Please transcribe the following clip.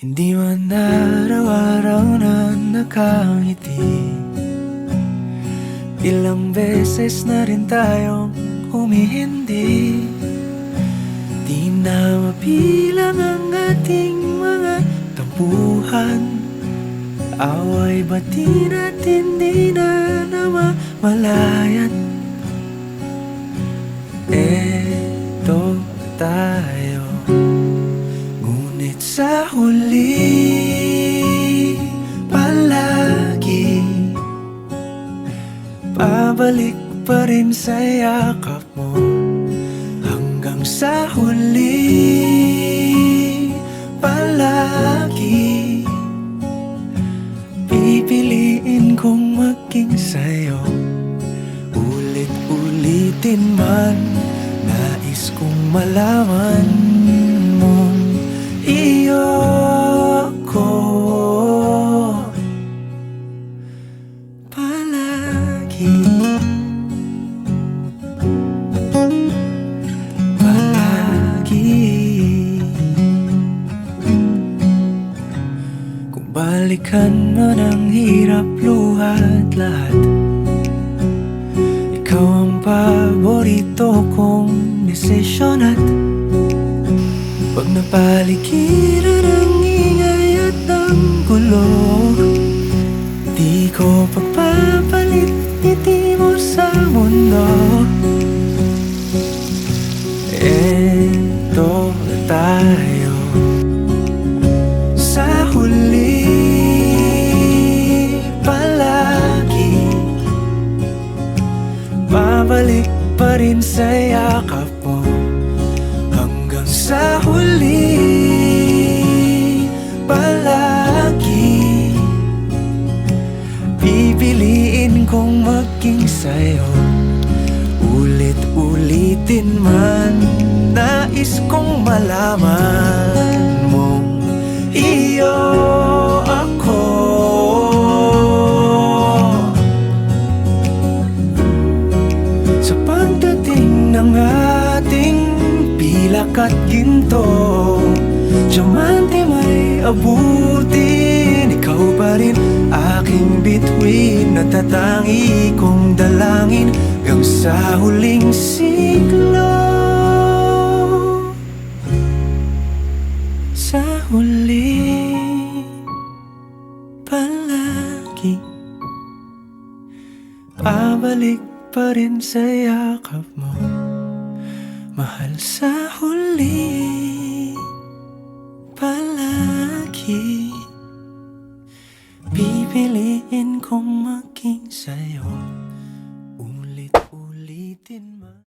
Hindi man araw-araw na nakangiti. Ilang beses na rin tayong humihindi. Di na mabilang ang ating mga tampuhan. Away bati natin di na namamalayat. Eto tayo, ngunit sa huli palagi pabalik pa rin sa yakap mo. Hanggang sa huli palagi pipiliin kong maging sa'yo. Ulit-ulitin man, nais kong malaman mong iyo ko palagi. Kung balikan man ang hirap, luhat lahat, ikaw ang paborito kong desisyon. At pag napaligiran ang ingay at ang gulo, di ko pagpapalit ngiti mo sa mundo. Eto tayo, sa huli palagi babalik pa rin sa yakap mo. Hanggang sa huli palagi pipiliin kong maging sa'yo. Ulit-ulitin man, nais kong malaman mong iyo ako. Sa pagdating ng ating pilak at ginto, diamante may abutin, ikaw pa rin aking bituin. Natatangi kong dalangin hanggang sa huling siglo. Sa huli palagi pabalik pa rin sa yakap mo, mahal. Sa huli palagi pipiliin kong maging sa'yo.